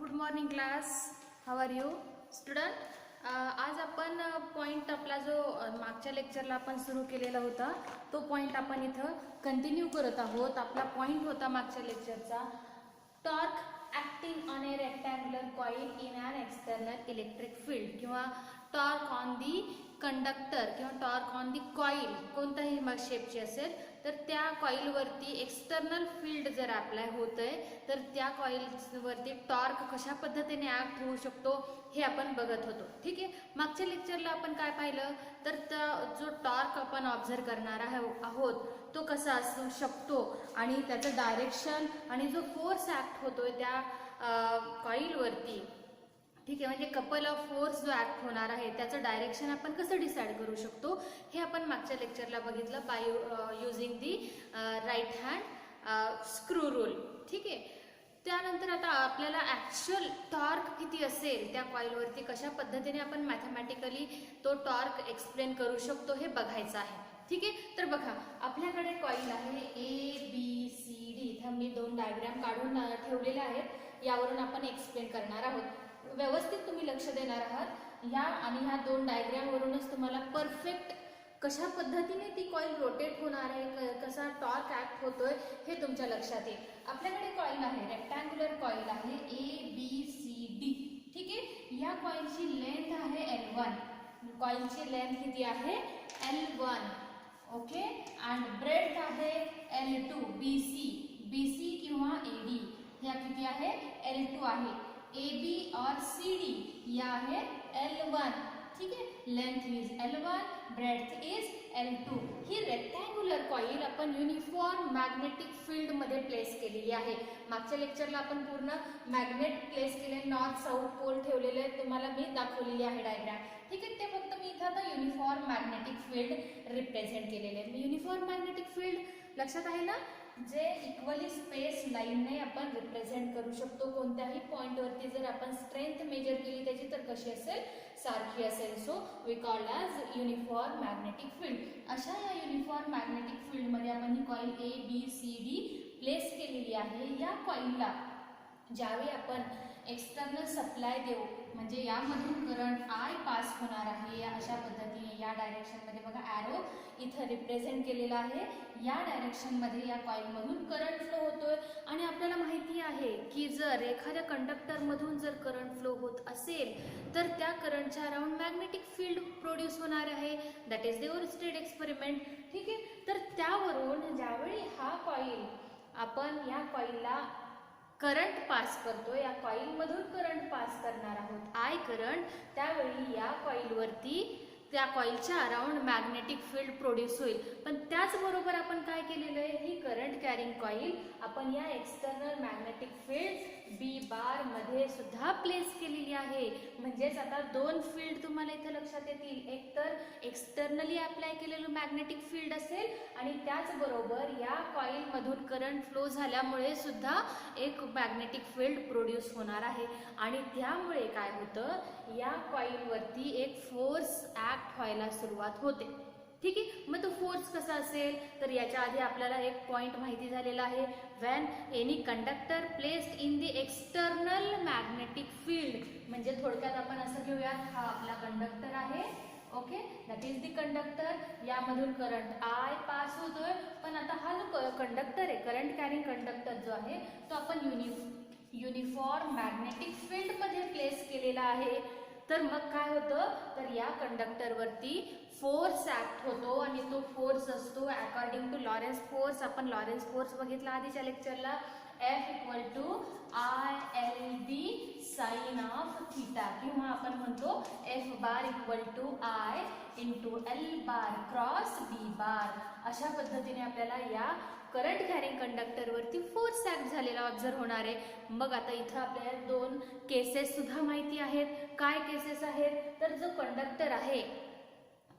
Good morning class. How are you student? आज आपण point आपला जो मागच्या लेक्चरला आपण सुरू केलेला होता तो पॉईंट आपण इथं कंटिन्यू करत आहोत. आपला पॉईंट होता मागच्या लेक्चरचा torque acting on a rectangular coil in an external electric field किंवा टॉर्क ऑन दी कंडक्टर किंवा टॉर्क ऑन दी कॉईल कोणताही मग शेपची असेल तर त्या कॉईलवरती एक्सटर्नल फील्ड जर अप्लाय होत आहे तर त्या कॉईलवरती टॉर्क कशा पद्धतीने ॲक्ट होऊ शकतो हे आपण बघत होतो. ठीक आहे. मागच्या लेक्चरला आपण काय पाहिलं तर जो टॉर्क आपण ऑब्झर्व करणार आहोत तो कसा असू शकतो आणि त्याचं डायरेक्शन आणि जो फोर्स ॲक्ट होतोय त्या कॉईलवरती, ठीक आहे, म्हणजे कपल ऑफ फोर्स जो ॲक्ट होणार आहे त्याचं डायरेक्शन आपण कसं डिसाईड करू शकतो हे आपण मागच्या लेक्चरला बघितलं by using the right hand screw rule. ठीक आहे. त्यानंतर आता आपल्याला ॲक्च्युअल टॉर्क किती असेल त्या कॉईलवरती कशा पद्धतीने आपण मॅथमॅटिकली तो टॉर्क एक्सप्लेन करू शकतो हे बघायचं आहे. ठीक आहे. तर बघा आपल्याकडे कॉईल आहे ABCD. इथं मी 2 डायग्राम काढून ठेवलेले आहेत, यावरून आपण एक्सप्लेन करणार आहोत. व्यवस्थित तुम्ही लक्ष देणार आहात. ह्या 2 डायग्राम वरूनच तुम्हाला परफेक्ट कशा पद्धतीने ती कॉईल रोटेट होणार आहे, कसा टॉर्क ॲक्ट होतोय हे तुमच्या लक्षात येईल. आपल्याकडे कॉईल आहे, रेक्टँग्युलर कॉईल आहे ABCD. ठीक आहे. या कॉईलची लेंथ आहे L1. कॉईलची लेंथ किती आहे L1. ओके. अँड ब्रेड्थ आहे L2. BC किंवा AD ह्या किती आहे L2 आहे. AB और CD या आहे L1. ठीक आहे. Length is L1, breadth is L2. He rectangular coil आपण युनिफॉर्म मॅग्नेटिक फील्ड मध्ये प्लेस केलेली आहे. मागच्या लेक्चरला आपण पूर्ण मॅग्नेट प्लेस केले, नॉर्थ साऊथ पोल ठेवलेले तुम्हाला मी दाखवलेली आहे डायग्राम. ठीक आहे. ते फक्त मी इथं आता युनिफॉर्म मॅग्नेटिक फील्ड रिप्रेझेंट केलेले आहे. युनिफॉर्म मॅग्नेटिक फील्ड लक्षात आहे ना, जे इक्वली स्पेस लाईनने आपण रिप्रेझेंट करू शकतो. कोणत्याही पॉइंटवरती जर आपण स्ट्रेंथ मेजर केली त्याची तर कशी असेल, सारखी असेल. So we called as uniform magnetic field. अशा या युनिफॉर्म मॅग्नेटिक फील्डमध्ये आपण ही कॉईल ABCD प्लेस केलेली आहे. या कॉईलला ज्यावेळी आपण एक्सटर्नल सप्लाय देऊ म्हणजे यामधून करंट I पास होणार आहे. या अशा पद्धतीने या डायरेक्शनमध्ये बघा ॲरो इथं रिप्रेझेंट केलेला आहे. या डायरेक्शनमध्ये या कॉईलमधून करंट फ्लो होतोय आणि आपल्याला माहिती आहे की जर एखाद्या कंडक्टरमधून जर करंट फ्लो होत असेल तर त्या करंटच्या अराउंड मॅग्नेटिक फील्ड प्रोड्यूस होणार आहे. That is the Oersted experiment. ठीक आहे. तर त्यावरून ज्यावेळी हा कॉईल आपण या कॉईलला करंट पास करतो, या कॉईलमधून करंट पास करणार आहोत I करंट, त्यावेळी या कॉईलवरती त्या कॉईलच्या अराउंड मॅग्नेटिक फील्ड प्रोड्यूस होईल. पण त्याचबरोबर आपण काय केलेलं आहे, ही करंट कॅरिंग कॉईल आपण या एक्सटर्नल मॅग्नेटिक फील्ड B बार मध्ये सुद्धा प्लेस केलेली आहे. म्हणजेच आता 2 फील्ड तुम्हाला इथे लक्षात येतील. एक तर एक्सटर्नली अप्लाय केलेलं मॅग्नेटिक फील्ड असेल आणि त्याचबरोबर या कॉईल मधून करंट फ्लो झाल्यामुळे सुद्धा एक मॅग्नेटिक फील्ड प्रोड्यूस होणार आहे. आणि त्यामुळे काय होतं, या कॉईलवरती एक फोर्स ॲक्ट व्हायला सुरुवात होते. ठीक आहे. मग तो फोर्स कसा असेल तर याच्या आधी आपल्याला एक पॉइंट माहिती झालेला आहे. When any conductor placed in the external magnetic field, म्हणजे थोडक्यात आपण असं घेऊयात, हा आपला कंडक्टर आहे. Okay. That is the conductor. यामधून करंट I पास होतोय. पण आता हा जो कंडक्टर आहे, करंट कॅरिंग कंडक्टर जो आहे तो आपण युनिफॉर्म मॅग्नेटिक फील्ड मध्ये प्लेस केलेला आहे. तर मग काय होतं तर या कंडक्टरवरती फोर्स ॲक्ट होतो आणि तो फोर्स असतो अकॉर्डिंग टू लॉरेन्स फोर्स. आपण लॉरेन्स फोर्स बघितला आधीच्या लेक्चरला. F = ILB sine of theta, किंवा आपण म्हणतो F bar = I × L bar cross B bar. अशा पद्धतीने आपल्याला या करंट कॅरिंग कंडक्टरवरती फोर्स ॲक्ट झालेला ऑब्झर्व होणार आहे. मग आता इथं आपल्याला 2 केसेस सुद्धा माहिती आहेत. काय केसेस आहेत तर जो कंडक्टर आहे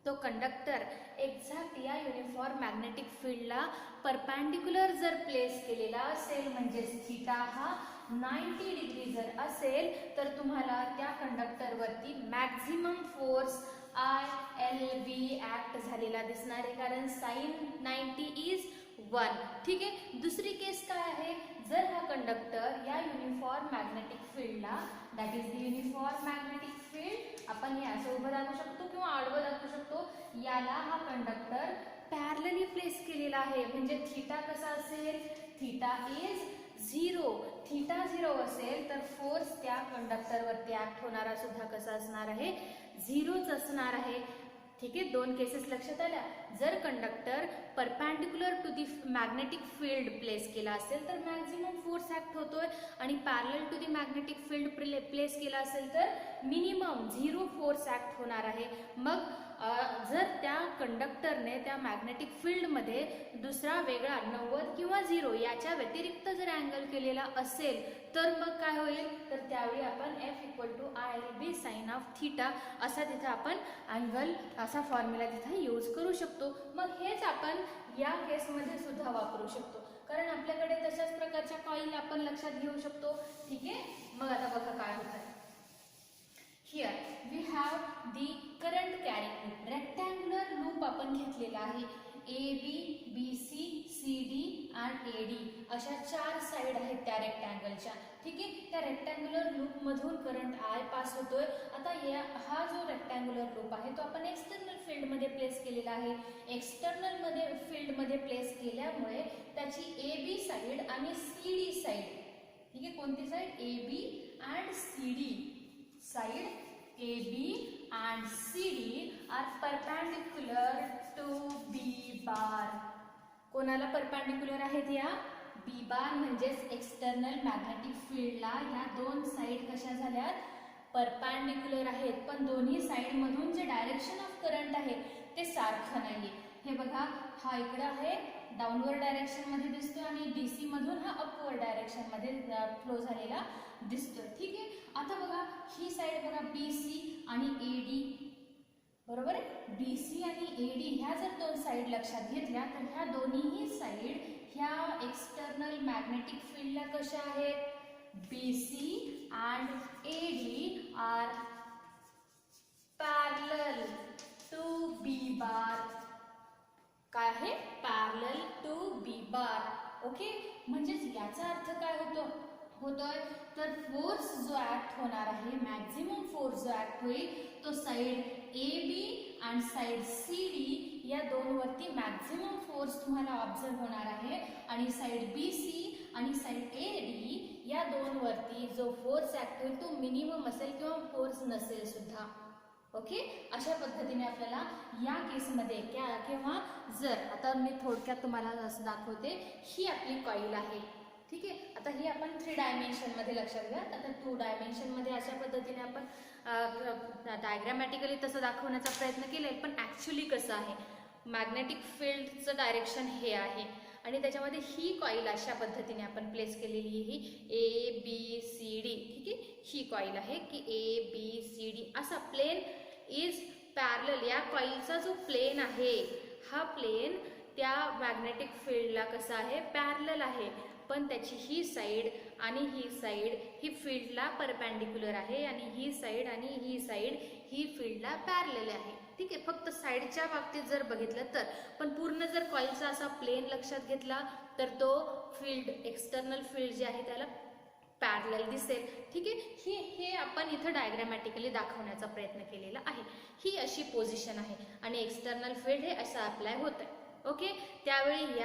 तो कंडक्टर एक्झॅक्ट या युनिफॉर्म मॅग्नेटिक फील्डला परपॅन्डिक्युलर जर प्लेस केलेला असेल, म्हणजेच थीटा हा 90 डिग्री जर असेल तर तुम्हाला त्या कंडक्टरवरती मॅक्झिमम फोर्स ILB ॲक्ट झालेला दिसणार आहे, कारण साइन 90 इज 1. ठीक आहे. दुसरी केस काय आहे, जर हा कंडक्टर या युनिफॉर्म मॅग्नेटिक फील्डला, that is the uniform magnetic field, आपण हे असं उभं दाखवू शकतो किंवा आडवं दाखवू शकतो, याला हा कंडक्टर पॅरलली प्लेस केलेला आहे. म्हणजे थीटा कसा असेल, थीटा इज 0. थीटा 0 असेल तर फोर्स त्या कंडक्टरवरती ऍक्ट होणारा सुद्धा कसा असणार आहे, 0च असणार आहे. ठीक आहे, दोन केसेस लक्षात आल्या. जर conductor perpendicular to the magnetic field place केला असेल तर मॅक्झिमम फोर्स ऍक्ट होतोय, आणि parallel to the magnetic field place केला असेल तर मिनिमम 0 फोर्स ऍक्ट होणार आहे. मग जर त्या कंडक्टरने त्या मॅग्नेटिक फील्डमध्ये दुसरा वेगळा 90 किंवा 0 याच्या व्यतिरिक्त जर अँगल केलेला असेल तर मग काय होईल, तर त्यावेळी आपण F = ILB sin of theta असा तिथं आपण अँगल असा फॉर्म्युला तिथं यूज करू शकतो. मग हेच आपण या केसमध्ये सुद्धा वापरू शकतो, कारण आपल्याकडे तशाच प्रकारच्या कॉईल आपण लक्षात घेऊ शकतो. ठीक आहे, मग आता बघा काय होतं. Here we have the current carrying loop. Rectangular loop आपण घेतलेला आहे. AB, BC, CD and AD अशा 4 साइड आहेत त्या रेक्टँगलच्या. ठीक आहे, त्या रेक्टँग्युलर लूप मधून करंट I पास होतोय. आता हा जो रेक्टँग्युलर लूप आहे तो आपण एक्सटर्नल फील्ड मध्ये प्लेस केलेला आहे. एक्सटर्नल मध्ये फील्ड मध्ये प्लेस केल्यामुळे त्याची AB साइड आणि CD साइड, ठीक आहे, कोणती side, AB and CD side, AB and CD are perpendicular to B bar. कोणाला परपॅन्डिक्युलर आहेत या, B bar म्हणजेच एक्सटर्नल मॅग्नेटिक फील्डला ह्या दोन साइड कशा झाल्यात, परपॅन्डिक्युलर आहेत. पण दोन्ही साइड मधून जे डायरेक्शन ऑफ करंट आहे ते सारखं नाहीये. हे बघा, हा इकडे आहे डाऊनवर्ड डायरेक्शन मध्ये दिसतोय आणि DC मधून हा अपवर्ड डायरेक्शन मध्ये फ्लो झालेला दिसतोय. ठीक आहे, आता बघा ही साइड बघा BC आणि AD, बरोबर आहे. BC आणि AD ह्या जर दोन साइड लक्षात घेतल्या तर ह्या दोन्हीही साइड ह्या एक्सटर्नल मॅग्नेटिक फील्डला कशा आहेत, BC and AD are parallel to B bar. काय आहे, parallel to B bar. Okay, म्हणजेच याचा अर्थ काय होतोय, तर फोर्स जो ऍक्ट होणार आहे, मॅक्झिमम फोर्स जो ऍक्ट होईल तो साइड AB आणि साइड CD या दोन वरती मॅक्झिमम फोर्स तुम्हाला ऑब्झर्व होणार आहे, आणि साइड BC आणि साइड AD या दोन वरती जो फोर्स ऍक्ट होईल तो मिनिमम असेल किंवा फोर्स नसेल सुद्धा. ओके, अशा पद्धतीने आपल्याला या केसमध्ये किंवा जर आता मी थोडक्यात तुम्हाला असं दाखवते, ही आपली कॉईल आहे. ठीक आहे, आता ही आपण 3 डायमेन्शन मध्ये लक्षात घ्या. आता 2 डायमेन्शन मध्ये अशा पद्धतीने आपण डायग्रामॅटिकली तसं दाखवण्याचा प्रयत्न केलाय, पण ऍक्च्युली कसं आहे, मॅग्नेटिक फील्डचं डायरेक्शन हे आहे आणि त्याच्यामध्ये ही कॉईल अशा पद्धतीने आपण प्लेस केलेली ही ABCD. ठीक आहे, ही कॉईल आहे की ABCD असा प्लेन इज पॅरलल. या कॉईलचा जो प्लेन आहे हा प्लेन त्या मॅग्नेटिक फील्डला कसा आहे, पॅरलल आहे, पण त्याची ही साइड आणि ही साइड ही फील्डला परपॅन्डिक्युलर आहे आणि ही साइड आणि ही साइड ही फील्डला पॅरलल आहे. ठीक आहे, फक्त साइडच्या बाबतीत जर बघितलं तर, पण पूर्ण जर कॉईलचा असा प्लेन लक्षात घेतला तर तो फील्ड एक्सटर्नल फील्ड जे आहे त्याला पॅरलल दिसेल. ठीक आहे, हे आपण इथं डायग्रामॅटिकली दाखवण्याचा प्रयत्न केलेला आहे. ही अशी पोझिशन आहे आणि एक्सटर्नल फील्ड हे असं अप्लाय होत आहे. ओके, त्यावेळी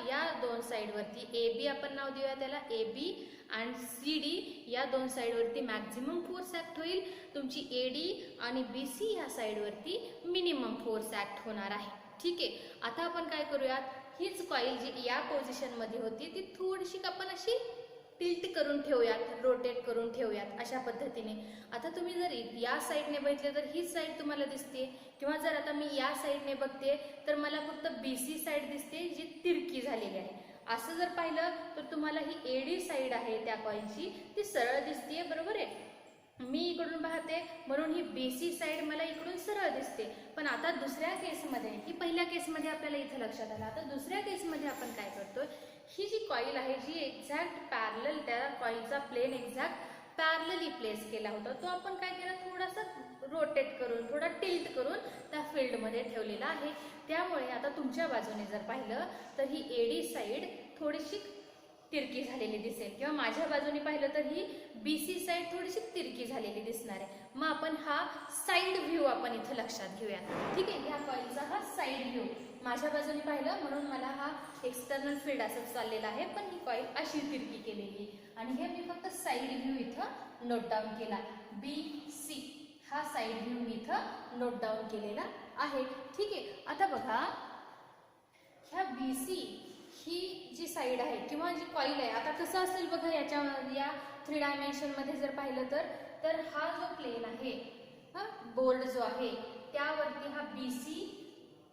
या दोन साइडवरती AB आपण नाव देऊया त्याला, AB आणि CD या दोन साइडवरती मॅक्झिमम फोर्स ऍक्ट होईल. तुमची AD आणि BC या साइडवरती मिनिमम फोर्स ऍक्ट होणार आहे. ठीक आहे, आता आपण काय करूयात, हीच कॉईल जी या पोझिशन मध्ये होती ती थोडीशी आपण अशी टिल्ट करून ठेवूयात, रोटेट करून ठेवूयात अशा पद्धतीने. आता तुम्ही जर या साईडने बघितले तर ही साईड तुम्हाला दिसते, किंवा जर आता मी या साईडने बघते तर मला फक्त BC साईड दिसते जी तिरकी झालेली आहे. असं जर पाहिलं तर तुम्हाला ही AD साईड आहे त्या कॉईलची ती सरळ दिसते, बरोबर आहे. मी इकडून पाहते म्हणून ही BC साईड मला इकडून सरळ दिसते. पण आता दुसऱ्या केसमध्ये, ही पहिल्या केसमध्ये आपल्याला इथे लक्षात आलं, आता दुसऱ्या केसमध्ये आपण काय करतोय, ही जी कॉईल आहे जी एक्झॅक्ट पॅरलल, त्या कॉईलचा प्लेन एक्झॅक्ट पॅरलली प्लेस केला होता, तो आपण काय केला, थोडासा रोटेट करून, थोडा टिल्ट करून त्या फील्डमध्ये ठेवलेला आहे. त्यामुळे आता तुमच्या बाजूने जर पाहिलं तर ही AD साईड थोडीशी तिरकी झालेली दिसेल, किंवा माझ्या बाजूने पाहिलं तर ही BC साईड थोडीशी तिरकी झालेली दिसणार आहे. मग आपण हा साईड व्ह्यू आपण इथं लक्षात घेऊया. ठीक आहे, ह्या कॉईलचा हा साईड व्ह्यू माझ्या बाजूने पाहिलं म्हणून मला हा एक्सटर्नल फील्ड असं चाललेला आहे, पण ही कॉईल अशी तिरकी केलेली आणि हे मी फक्त साईड व्ह्यू इथं नोट डाऊन केला. BC हा साईड व्ह्यू मी इथं नोट डाऊन केलेला आहे. ठीक आहे, आता बघा ह्या BC ही जी साईड आहे किंवा जी कॉईल आहे, आता कसं असेल बघा या 3 डायमेन्शनमध्ये जर पाहिलं तर हा जो प्लेन आहे, हा बोर्ड जो आहे त्यावरती हा BC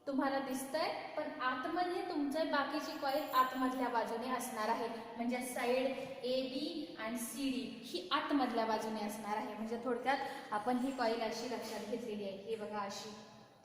तुम्हाला दिसतंय, पण आतमध्ये तुमचं बाकीची कॉईल आतमधल्या बाजूने असणार आहे. म्हणजे साईड AB आणि CD ही आतमधल्या बाजूने असणार आहे. म्हणजे थोडक्यात आपण ही कॉईल अशी लक्षात घेतलेली आहे, हे बघा अशी.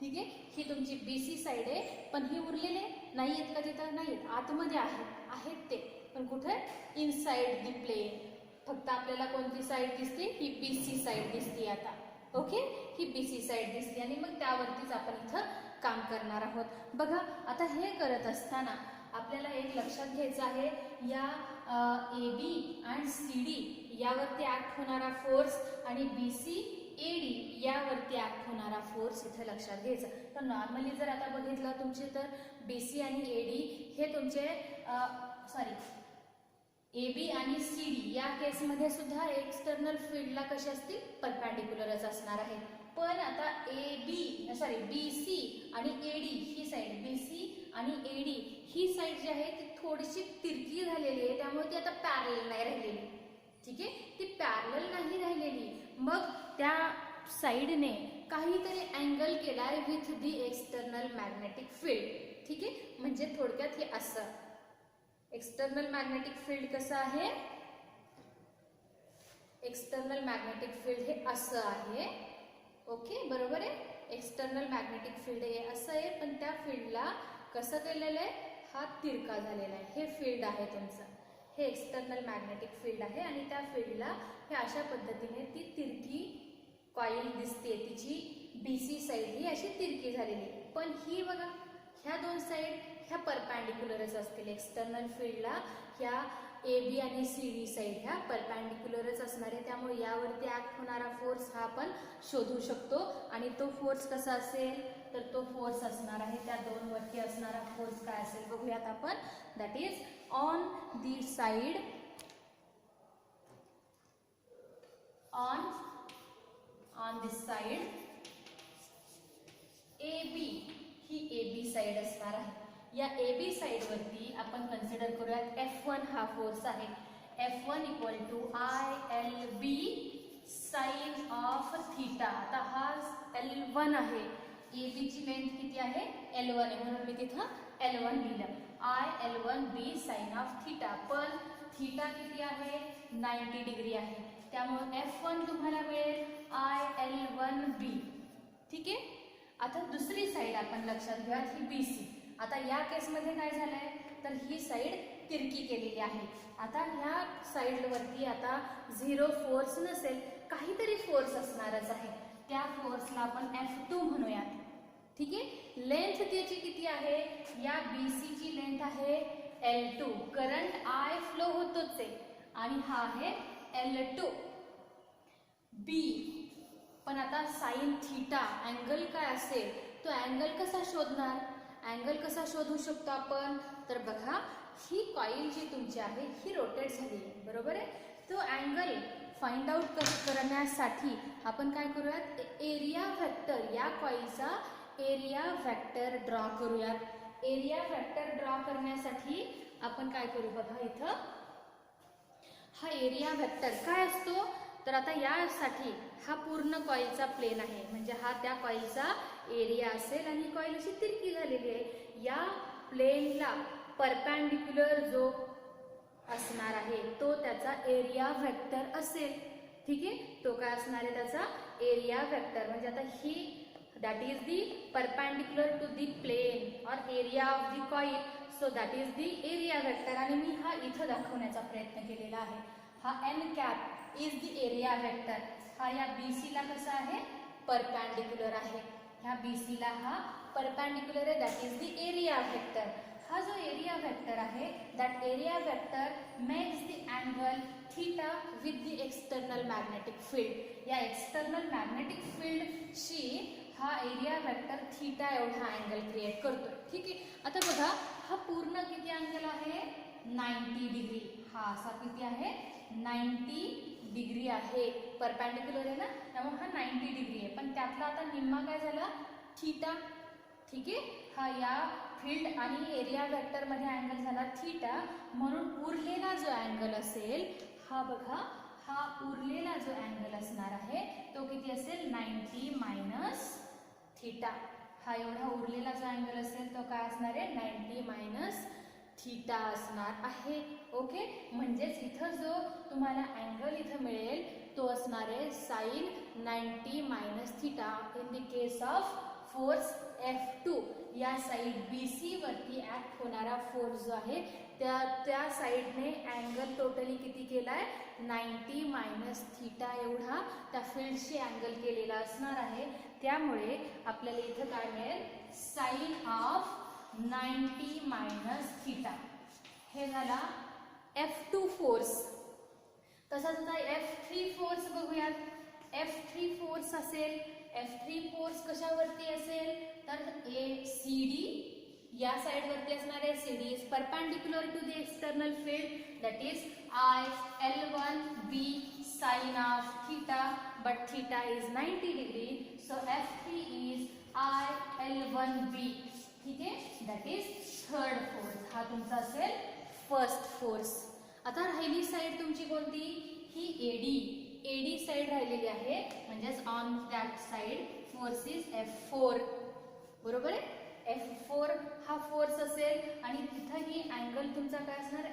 ठीक आहे, ही तुमची BC साईड आहे, पण ही उरलेले नाही आहेत का तिथं? नाही, आतमध्ये आहेत ते, पण कुठे? Inside the plane. फक्त आपल्याला कोणती साईड दिसते? ही BC साईड दिसते. आता ओके, ही BC साईड दिसते आणि मग त्यावरतीच आपण इथं काम करणार आहोत. बघा आता हे करत असताना आपल्याला एक लक्षात घ्यायचं आहे, या AB आणि CD यावरती ऍक्ट होणारा फोर्स आणि BC AD यावरती ऍक्ट होणारा फोर्स इथे लक्षात घ्यायचा. तर नॉर्मली जर आता बघितलं तुमचे तर BC आणि AD हे तुमचे AB आणि CD या केसमध्ये सुद्धा एक्सटर्नल फील्डला कसे असतील? परपॅन्डिक्युलरच असणार आहे. पण आता BC आणि AD ही साईड, BC आणि AD ही साईड जी आहे ती थोडीशी तिरकी झालेली आहे, त्यामुळे ती आता पॅरलल नाही राहिलेली. ठीक आहे, ती पॅरलल नाही राहिलेली. मग त्या साईडने काहीतरी अँगल केलाय with the external magnetic field. ठीक आहे, म्हणजे थोडक्यात हे असं एक्सटर्नल मॅग्नेटिक फील्ड कसं आहे? एक्सटर्नल मॅग्नेटिक फील्ड हे असं आहे. ओके, बरोबर आहे. एक्सटर्नल मॅग्नेटिक फील्ड हे असं आहे, पण त्या फील्डला कसं केलेलं आहे? हा तिरका झालेला आहे. हे फील्ड आहे तुमचं, हे एक्सटर्नल मॅग्नेटिक फील्ड आहे आणि त्या फील्डला हे अशा पद्धतीने ती तिरकी कॉईल दिसते. तिची BC साईड ही अशी तिरकी झालेली, पण ही बघा ह्या 2 साईड ह्या परपॅन्डिक्युलरच असतील. एक्सटर्नल फील्डला ह्या AB आणि CD साईड ह्या परपॅन्डिक्युलरच असणार आहे. त्यामुळे यावरती ऍक्ट होणारा फोर्स हा आपण शोधू शकतो आणि तो फोर्स कसा असेल? तर तो फोर्स असणार आहे त्या 2 वरती असणारा फोर्स काय असेल बघूयात आपण. That is on the side, on this side AB he AB side असणार आहे. या AB साइड वरती आपण कन्सिडर करूयात F1 हा फोर्स आहे. F1 equal to ILB sine of theta. आता हा L1 आहे, AB ची लेंथ किती आहे? L1 आहे, म्हणून मी तिथं L1 लिहिलं. IL1B साइन ऑफ थीटा, पण थीटा किती आहे? 90 डिग्री आहे. त्यामुळे F1 तुम्हाला मिळेल IL1B. ठीक आहे, आता दुसरी साइड आपण लक्षात घ्या, ही BC. आता या केसमध्ये काय झालंय तर ही साइड तिरकी केलेली आहे. आता ह्या साइडवरती आता 0 फोर्स नसेल, काहीतरी फोर्स असणारच आहे. त्या फोर्सला आपण F2 म्हणूयात. ठीक आहे, लेंथ त्याची किती आहे? या BC ची लेंथ आहे L2. करंट I फ्लो होतोच आहे आणि हा आहे L2 B. पण आता साइन थीटा अँगल काय असेल? तो अँगल कसा शोधणार? अँगल कसा शोधू शकतो आपण? तर बघा, ही कॉईल जी तुमची आहे ही रोटेट झाली आहे, बरोबर आहे. तो अँगल फाइंड आउट करण्यासाठी आपण काय करूयात? एरिया वेक्टर, या कॉईलचा एरिया वेक्टर ड्रॉ करूयात. एरिया वेक्टर ड्रॉ करण्यासाठी आपण काय करू बघा, इथं हा एरिया वेक्टर काय असतो? तर आता यासाठी हा पूर्ण कॉईलचा प्लेन आहे, म्हणजे हा त्या कॉईलचा एरिया असेल आणि कॉईल अशी तिरकी झालेली आहे. या प्लेनला परपॅन्डिक्युलर जो असणार आहे तो त्याचा एरिया वेक्टर असेल. ठीक आहे, तो काय असणार आहे? त्याचा एरिया वेक्टर. म्हणजे आता ही that is the perpendicular to the plane और area of the coil, so that is the area vector. आणि मी हा इथं दाखवण्याचा प्रयत्न केलेला आहे. हा N cap is the area vector. हा या BC ला कसा आहे? परपॅन्डिक्युलर आहे. ह्या BC ला हा परपॅन्डिक्युलर आहे, that is the area vector. हा जो एरिया वेक्टर आहे that area vector makes the angle theta with the external magnetic field. या एक्सटर्नल मॅग्नेटिक फील्डशी हा एरिया वेक्टर थीटा एवढा अँगल क्रिएट करतो. ठीक आहे. आता बघा हा पूर्ण किती अँगल आहे 90 डिग्री. हा असा किती आहे 90 डिग्री आहे. परपेंडिक्युलर आहे ना त्यामुळे हा 90 डिग्री आहे. पण त्यातला आता निम्मा काय झाला थीटा. ठीक आहे. हा या फील्ड आणि एरिया वेक्टर मध्ये अँगल झाला थीटा. म्हणून उरलेला जो अँगल असेल हा बघा हा उरलेला जो अँगल असणार आहे तो किती असेल 90 मायनस थीटा. हा एवढा उरलेला जो अँगल असेल तो काय असणार आहे 90 मायनस थीटा असणार आहे. ओके. म्हणजेच इथं जो तुम्हाला अँगल इथं मिळेल तो असणार आहे sine 90 minus theta in the case of force F2. या साइड BC वरती ऍक्ट होणारा फोर्स जो आहे त्या साइडने अँगल टोटली किती केलाय 90 मायनस थीटा एवढा त्या फील्डशी अँगल केलेला असणार आहे. त्यामुळे आपल्याला इथं काय मिळेल साइन ऑफ 90 मायनस थीटा. हे झाला F2 फोर्स. तसाच आता F3 फोर्स बघूयात. F3 फोर्स असेल F3 फोर्स कशावरती असेल तर CD या साइड वरती असणार आहे. CD is perpendicular to the external field that is IL1B sin of theta but theta is 90 degree so F3 is IL1B. ठीक आहे. That is third force. हा तुमचा असेल फर्स्ट फोर्स. आता राहिली साइड तुमची कोणती ही एडी साइड राहिलेली आहे. म्हणजेच on that side force is F4. बरोबर आहे. F4 हा फोर्स असेल आणि तिथं ही अँगल तुमचा काय असणार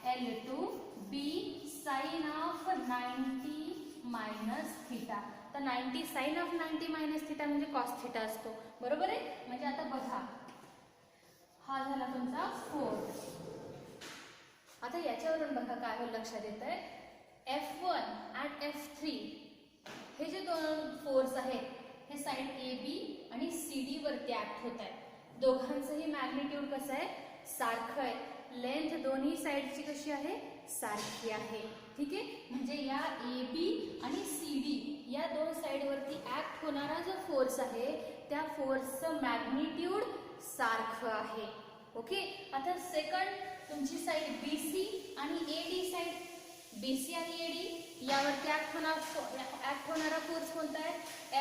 IL2B sign of 90 minus theta. तर 90 साइन ऑफ 90 मायनस थीटा म्हणजे कॉस थीटा असतो. बरोबर आहे. म्हणजे आता बघा हा झाला तुमचा फोर्स. आता याच्यावरून बघा काय लक्षात येत आहे F1 आणि F3 हे जे दोन फोर्स आहेत हे साइड AB आणि CD वरती ऍक्ट होत आहे. दोघांचंही मॅग्निट्यूड कसं आहे सारखं आहे. लेंथ दोन्ही साइडची कशी आहे सारखी आहे. ठीक आहे. म्हणजे या AB आणि CD या दोन साइड वरती ऍक्ट होणारा जो फोर्स आहे त्या फोर्सचं मॅग्निट्यूड सारखं आहे. ओके. आता सेकंड तुमची साइड BC आणि AD साइड BC आणि AD यावरती ऍक्ट होणारा फोर्स कोणता आहे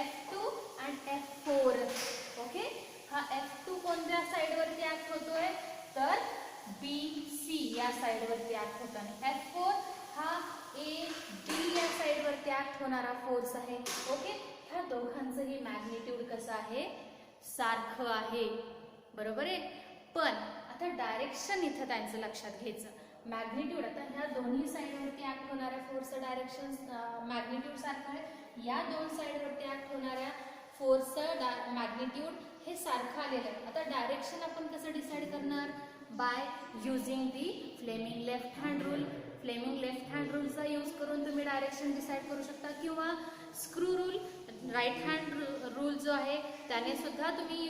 F2 आणि F4. ओके. हा F2 कोणत्या साइड वरती ऍक्ट होतोय तर BC या साइड वरती ऍक्ट होतो आणि F4 हा AD या साइड वरती ऍक्ट होणारा फोर्स आहे. ओके. ह्या दोघांचंही मॅग्निट्यूड कसं आहे सारखं आहे. बरोबर आहे. पण आता डायरेक्शन इथं त्यांचं लक्षात घ्यायचं. मॅग्निट्यूड आता ह्या दोन्ही साइडवरती ऍक्ट होणाऱ्या फोर्सचं डायरेक्शन मॅग्निट्यूड सारखं आहे. या दोन साइडवरती ऍक्ट होणाऱ्या फोर्सचं मॅग्निट्यूड हे सारखं आलेलं आहे. आता डायरेक्शन आपण कसं डिसाईड करणार by using the Fleming left hand rule. Fleming left hand रूलचा यूज करून तुम्ही डायरेक्शन डिसाईड करू शकता किंवा screw rule right hand rule जो आहे त्याने सुद्धा तुम्ही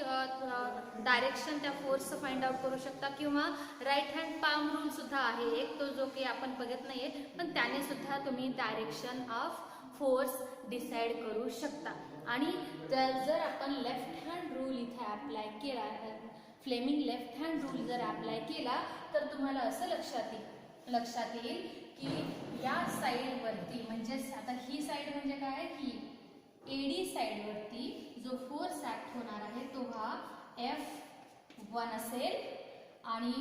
डायरेक्शन त्या फोर्सचं फाइंड आउट करू शकता किंवा राईट हँड पाम रूल सुद्धा आहे एक तो जो की आपण बघत नाहीये पण त्याने सुद्धा तुम्ही डायरेक्शन ऑफ फोर्स डिसाईड करू शकता. आणि जर आपण लेफ्ट हँड रूल इथे अप्लाय केला फ्लेमिंग लेफ्ट हँड रूल जर अप्लाय केला तर तुम्हाला असं लक्षात येईल की या साईडवरती म्हणजेच आता ही साईड म्हणजे काय की AD साईडवरती जो फोर्स ऍक्ट होणार आहे तो हा F1 असेल आणि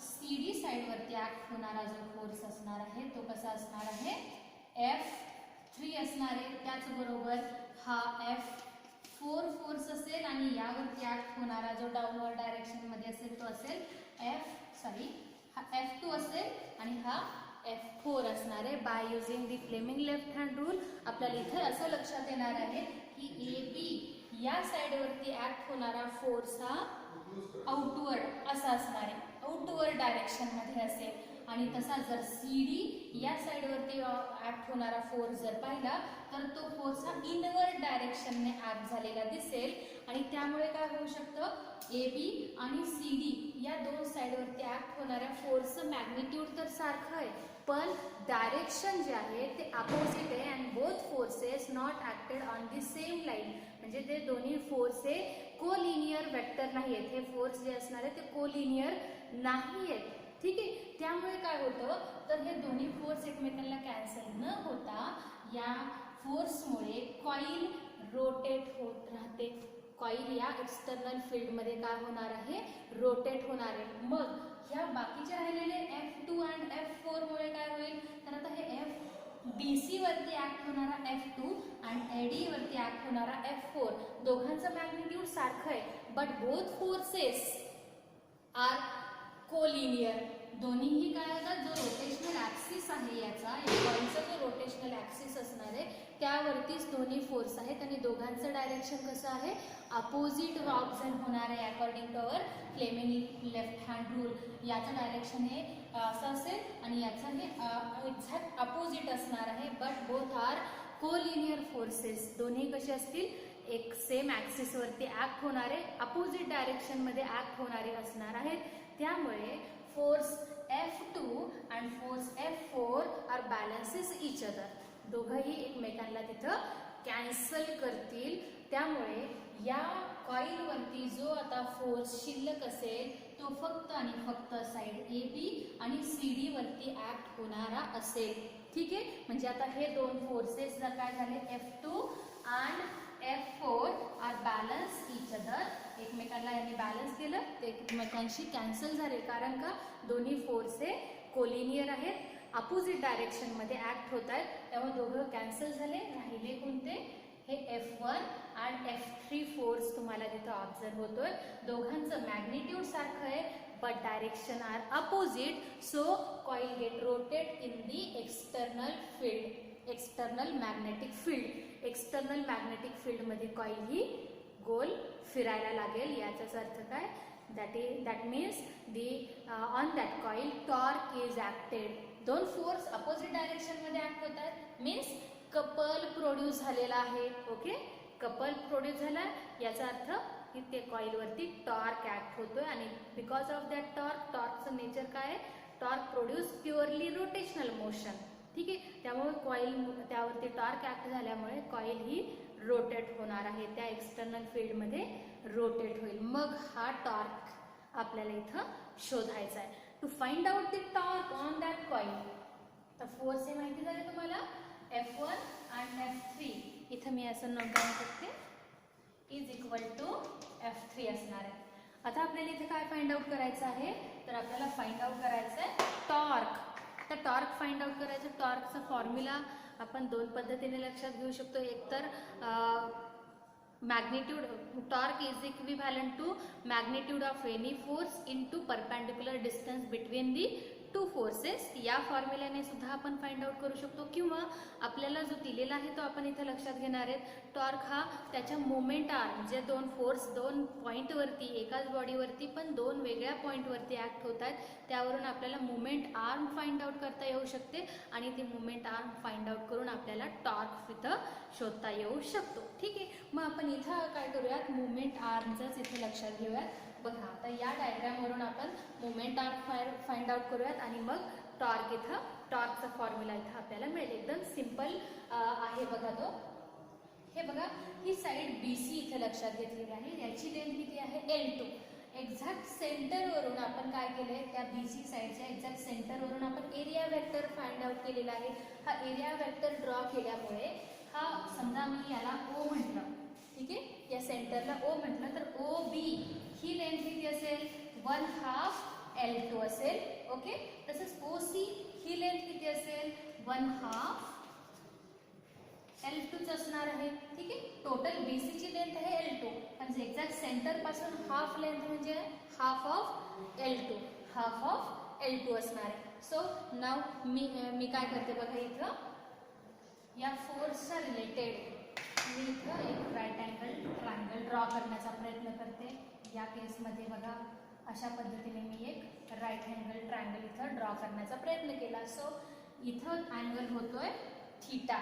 CD साईडवरती ऍक्ट होणारा जो फोर्स असणार आहे तो कसा असणार आहे F3 असणार आहे. त्याचबरोबर हा F4 फोर्स असेल आणि यावरती ऍक्ट होणारा जो डाऊनवर्ड डायरेक्शन मध्ये असेल तो असेल हा F2 असेल आणि हा F4 असणार आहे. By using the Fleming left hand rule आपल्याला इथे असं लक्षात येणार आहे की AB या साइडवरती ऍक्ट होणारा फोर्स हा आउटवर्ड असा असणार आहे. आउटवर्ड डायरेक्शन मध्ये असेल आणि तसा जर CD या साईडवरती ऍक्ट होणारा फोर्स जर पाहिला तर तो फोर्स हा इनवर्ड डायरेक्शनने ऍक्ट झालेला दिसेल आणि त्यामुळे काय होऊ शकतं, AB आणि CD या दोन साईडवरती ऍक्ट होणाऱ्या फोर्सचं मॅग्निट्यूड तर सारखं आहे पण डायरेक्शन जे आहे ते अपोजिट आहे and both forces not acted on the same line. म्हणजे ते दोन्ही फोर्स हे कोलिनियर वेक्टर नाही आहेत. हे फोर्स जे असणार आहे ते कोलिनियर नाही आहेत. ठीक आहे, त्यामुळे काय होतं तर हे दोन्ही फोर्स एकमेकांना कॅन्सल न होता या फोर्समुळे कॉईल रोटेट होत राहते. कॉईल या एक्सटर्नल फील्डमध्ये काय होणार आहे, रोटेट होणार आहे. मग ह्या बाकीचे राहिलेले F2 अँड F4 मुळे काय होईल तर आता हे BC वरती ऍक्ट होणारा F2 आणि AD वरती ऍक्ट होणारा F4 दोघांचं मॅग्निट्यूड सारखं आहे but both forces are collinear. दोन्हीही काय होतात, जो रोटेशनल ऍक्सिस आहे याचा कॉइलचा जो रोटेशनल ऍक्सिस असणार आहे त्यावरतीच दोन्ही फोर्स आहेत आणि दोघांचं डायरेक्शन कसं आहे, अपोजिट ऑब्झर्व होणार आहे according to our Fleming left hand rule. याचं डायरेक्शन हे असं असेल आणि याचं हे एक्झॅक्ट अपोजिट असणार आहे but both are collinear forces. दोन्ही कसे असतील, एक सेम ऍक्सिसवरती ऍक्ट होणारे, अपोजिट डायरेक्शनमध्ये ऍक्ट होणारे असणार आहेत. त्यामुळे force F2 and force F4 are balances each other. दोघंही एकमेकांना तिथं कॅन्सल करतील. त्यामुळे या कॉईलवरती जो आता फोर्स शिल्लक असेल तो फक्त आणि फक्त साइड AB आणि CD वरती ऍक्ट होणारा असेल. ठीक आहे, म्हणजे आता हे दोन फोर्सेस जर काय झाले F2 and F4 are balance each other. एकमेकांना यांनी बॅलन्स केलं ते एकमेकांशी कॅन्सल झाले कारण का दोन्ही फोर्स हे कोलिनियर आहेत, अपोजिट डायरेक्शन मध्ये ऍक्ट होत आहेत. त्यामुळे दोघं कॅन्सल झाले. राहिले कोणते, हे F1 आणि F3 फोर्स तुम्हाला तिथं ऑब्झर्व होतोय. दोघांचं मॅग्निट्यूड सारखं आहे but direction are opposite, so coil get rotate in the external field, external magnetic field. external magnetic field मध्ये coil ही गोल फिरायला लागेल. याचाच अर्थ काय, that means the on that coil torque is acted. दोन फोर्स अपोजिट डायरेक्शन मध्ये act होत आहेत मीन्स कपल प्रोड्यूस झालेला आहे. ओके, कपल प्रोड्यूस झाला याचा अर्थ की ते कॉईल वरती टॉर्क ऍक्ट होतोय आणि बिकॉज ऑफ दॅट टॉर्कचं नेचर काय आहे, torque produce purely rotational motion. ठीक आहे, त्यामुळे कॉईल त्यावरती टॉर्क ऍक्ट झाल्यामुळे कॉईल ही रोटेट होणार आहे, त्या एक्सटर्नल फील्ड मध्ये रोटेट होईल. मग हा टॉर्क आपल्याला इथं शोधायचा आहे. To find out the torque on that coil, तर फोर्स हे माहिती झाले तुम्हाला F1 आणि F3. इथं मी असं नोट डाऊन करते, इज इक्वल टू F3 असणार आहे. आता आपल्याला इथे काय फाइंड आउट करायचं आहे, तर आपल्याला फाइंड आउट करायचं आहे टॉर्क. तर टॉर्क फाइंड आउट करायचं, टॉर्कचा फॉर्म्युला आपण दोन पद्धतीने लक्षात घेऊ शकतो. एक तर magnitude, torque is equivalent to magnitude of any force into perpendicular distance between the two forces. या फॉर्म्युल्याने सुद्धा आपण फाइंड आउट करू शकतो किंवा आपल्याला जो दिलेला आहे तो आपण इथे लक्षात घेणार आहेत. टॉर्क हा त्याच्या मोमेंट आर्म, जे दोन फोर्स दोन पॉइंटवरती, एकाच बॉडीवरती पण दोन वेगळ्या पॉइंटवरती ऍक्ट होत आहेत, त्यावरून आपल्याला मोमेंट आर्म फाइंड आउट करता येऊ शकते आणि ती मोमेंट आर्म फाइंड आउट करून आपल्याला टॉर्क इथं शोधता येऊ शकतो. ठीक आहे, मग आपण इथं काय करूयात, मोमेंट आर्मच इथे लक्षात घेऊयात. बघा आता या डायग्रामवरून आपण मोमेंट आर्म फाइंड आउट करूयात आणि मग टॉर्क इथं, टॉर्कचा फॉर्म्युला इथं आपल्याला मिळेल. एकदम सिंपल आहे बघा तो. हे बघा ही साइड BC इथे लक्षात घेतलेली आहे, याची लेंथ किती आहे L2. एक्झॅक्ट सेंटरवरून आपण काय केलंय, त्या BC साइडच्या एक्झॅक्ट सेंटरवरून आपण एरिया वेक्टर फाइंड आउट केलेला आहे. हा एरिया वेक्टर ड्रॉ केल्यामुळे हा, समजा मी याला O म्हटलं, ठीक आहे, या सेंटरला O म्हटलं तर OB ही लेंथ किती असेल, 1/2 L2 असेल. ओके, तसंच OC ही लेंथ किती असेल, 1/2 L2 असणार आहे. ठीक आहे, टोटल BC ची लेंथ आहे L2 म्हणजे एक्झॅक्ट सेंटर पासून हाफ लेंथ म्हणजे half of L2, half of L2 असणार आहे. सो नाव मी काय करते बघा, इथं या फोर्सच्या रिलेटेड मी इथं एक राईट अँगल ट्रायंगल ड्रॉ करण्याचा प्रयत्न करते. या केसमध्ये बघा अशा पद्धतीने मी एक राईट अँगल ट्रायंगल इथं ड्रॉ करण्याचा प्रयत्न केला. सो इथं अँगल होतोय थीटा.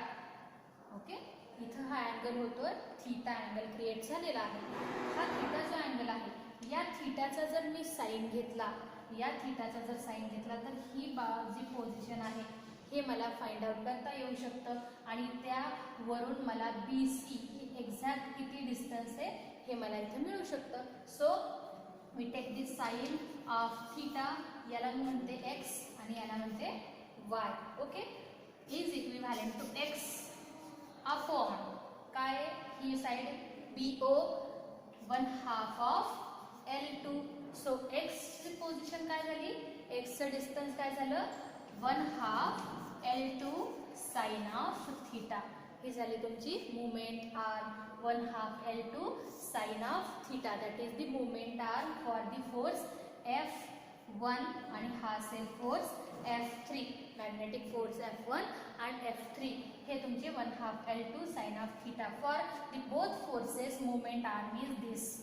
ओके, इथं हा अँगल होतोय थीटा, अँगल क्रिएट झालेला आहे. हा थीटा जो अँगल आहे, या थीटाचा जर मी साईन घेतला, या थीटाचा जर साईन घेतला तर ही जी पोझिशन आहे हे मला फाइंड आउट करता येऊ शकतं आणि त्यावरून मला BC ही एक्झॅक्ट किती डिस्टन्स आहे हे मला इथे मिळू शकतं. So we take this sine of theta, याला मी म्हणते x आणि याला म्हणते y. Okay, is equivalent to x upon काय, ही side BO 1/2 of L2. So x ची पोझिशन काय झाली, x चं डिस्टन्स काय झालं 1/2 L2 साइन ऑफ थीटा. ही झाली तुमची movement arm 1/2 L2 sine of theta. That is the movement arm for the force F1 आणि हा असेल force F3, magnetic force F1 and F3. हे तुमचे 1/2 L2 sine of theta. For the both forces movement arm is this.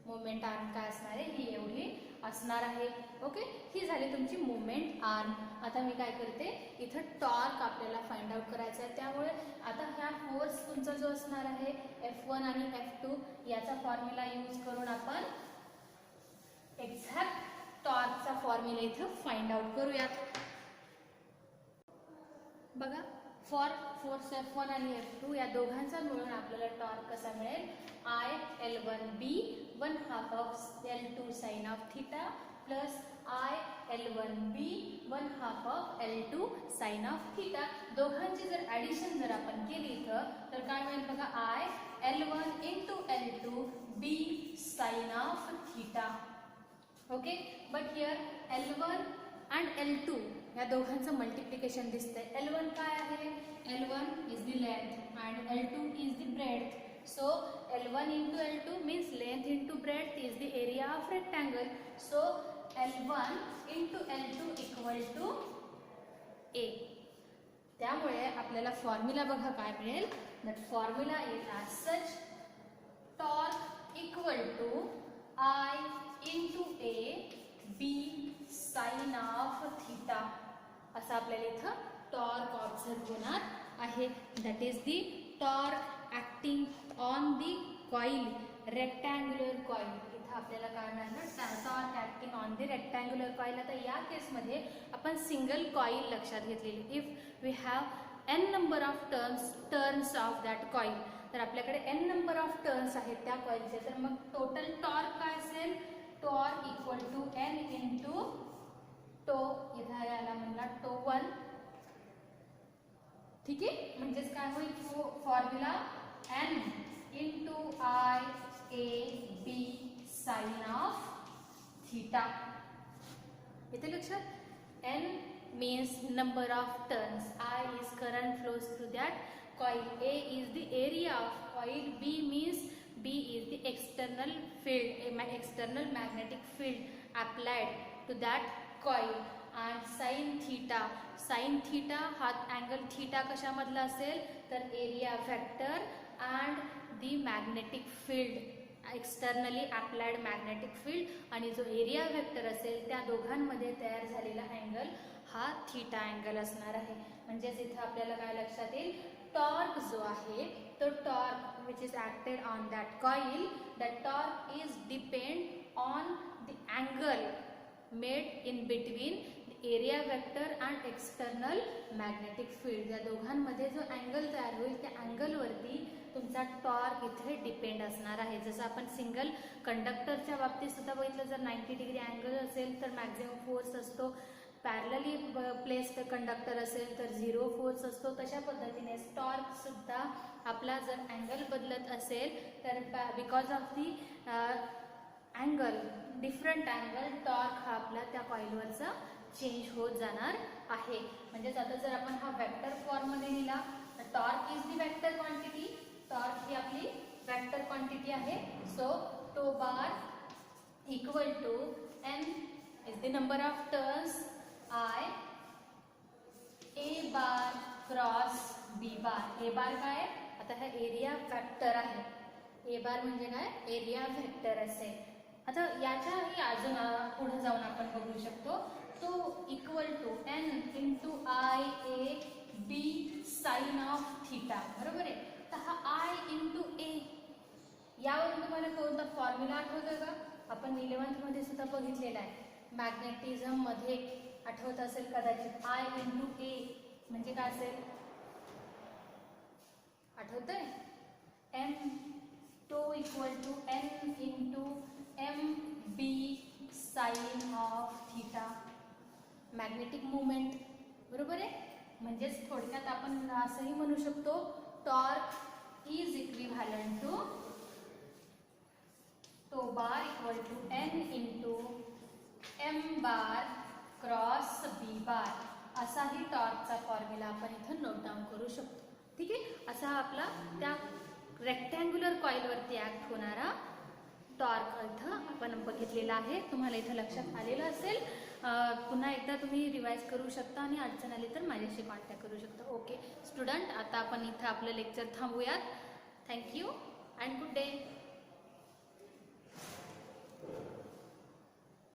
Movement arm काय असणार आहे, ही एवढी असणार आहे. ओके, ही झाली तुमची मुवमेंट आर्म. आता मी काय करते, इथं टॉर्क आपल्याला फाइंड आउट करायचा आहे. त्यामुळे आता ह्या फोर्स तुमचा जो असणार आहे F1 आणि F2 याचा फॉर्म्युला यूज करून आपण एक्झॅक्ट टॉर्कचा फॉर्म्युला इथं फाइंड आउट करूयात. बघा, फॉर फोर्स F1 आणि F2 या दोघांचा मिळून आपल्याला टॉर्क कसा मिळेल, I L1B 1/2 of L2 sine of theta plus I L1B 1/2 of L2 sine of theta. दोघांची जर ॲडिशन जर आपण केली इथं तर काय मिळेल बघा, I L1 into L2 B sine of theta. Okay, but here L1 and L2 या दोघांचं मल्टिप्लिकेशन दिसतंय. L1 काय आहे, L1 is the length and L2 is the breadth. So L1 into L2 means length into breadth is the area of rectangle. So L1 into L2 equal to A. त्यामुळे आपल्याला formula बघा काय मिळेल. That formula is as such, torque equal to I into A B sin of theta. असं आपल्याला इथं torque observe होणार आहे. That is the torque acting on the coil, rectangular coil. इथं आपल्याला काय मिळणार, torque acting on the rectangular coil. आता या केसमध्ये आपण सिंगल कॉइल लक्षात घेतलेली. If we have n number of turns of that coil, तर आपल्याकडे n नंबर ऑफ टर्न्स आहेत त्या कॉइलचे, तर मग टोटल टॉर्क काय असेल, torque equal to n into tau, इथं याला म्हणला टो 1. ठीक आहे, म्हणजेच काय होईल, formula n into I A B sine of theta. इथे लक्षात, n means number of turns, I is current flows through that coil, A is the area of coil, B means B is the external field, external magnetic field applied to that coil, and sin theta हा angle theta कशामधला असेल तर area vector and the magnetic field, externally applied magnetic field आणि जो area vector असेल त्या दोघांमध्ये तयार झालेला अँगल हा थीटा अँगल असणार आहे. म्हणजेच इथं आपल्याला काय लक्षात येईल, टॉर्क जो आहे तो torque which is acted on that coil, that torque is depend on the angle made in between area vector and external magnetic field. या दोघांमध्ये जो अँगल तयार होईल त्या अँगलवरती तुमचा टॉर्क इथे डिपेंड असणार आहे. जसं आपण सिंगल कंडक्टरच्या बाबतीत सुद्धा बघितलं, जर 90 डिग्री अँगल असेल तर मॅक्झिमम फोर्स असतो, पॅरलली प्लेस्ड कंडक्टर असेल तर 0 फोर्स असतो. तशा पद्धतीने टॉर्क सुद्धा आपला जर अँगल बदलत असेल तर because of the angle, different angle, torque हा आपला त्या कॉइलवरचा चेंज होत जाणार आहे. म्हणजेच आता जर आपण हा वेक्टर फॉर्ममध्ये लिहिला तर torque is the vector quantity, torque ही आपली वेक्टर क्वांटिटी आहे. So tau bar equal to n is the number of turns I A bar cross B bar. A bar काय, आता हा एरिया वेक्टर आहे, A बार म्हणजे काय, area vector असेल. आता याच्याही अजून पुढे जाऊन आपण बघू शकतो. तो equal to N into I A B sine of theta, बरोबर आहे. तर हा आय इंटू ए, यावरून तुम्हाला कोणता फॉर्म्युला आठवतोय का? आपण 11th मध्ये सुद्धा बघितलेला आहे. मॅग्नेटिझम मध्ये आठवत असेल कदाचित. आय इंटू ए म्हणजे काय असेल, आठवतंय? M tau equal to N into M B sine of theta, magnetic movement, बरोबर आहे. म्हणजेच थोडक्यात आपण असंही म्हणू शकतो, torque is equivalent to tau bar equal to N into M bar cross B bar, असाही टॉर्कचा फॉर्म्युला आपण इथं नोट डाऊन करू शकतो. ठीक आहे. असा आपला त्या रेक्टँग्युलर कॉइलवरती ऍक्ट होणारा टॉर्क इथं आपण बघितलेला आहे. तुम्हाला इथं लक्षात आलेलं असेल. पुन्हा एकदा तुम्ही रिवाइज करू शकता आणि अडचण आली तर माझ्याशी कॉन्टॅक्ट करू शकता. ओके स्टुडंट, आता आपण इथं आपलं लेक्चर थांबूयात. Thank you and good day.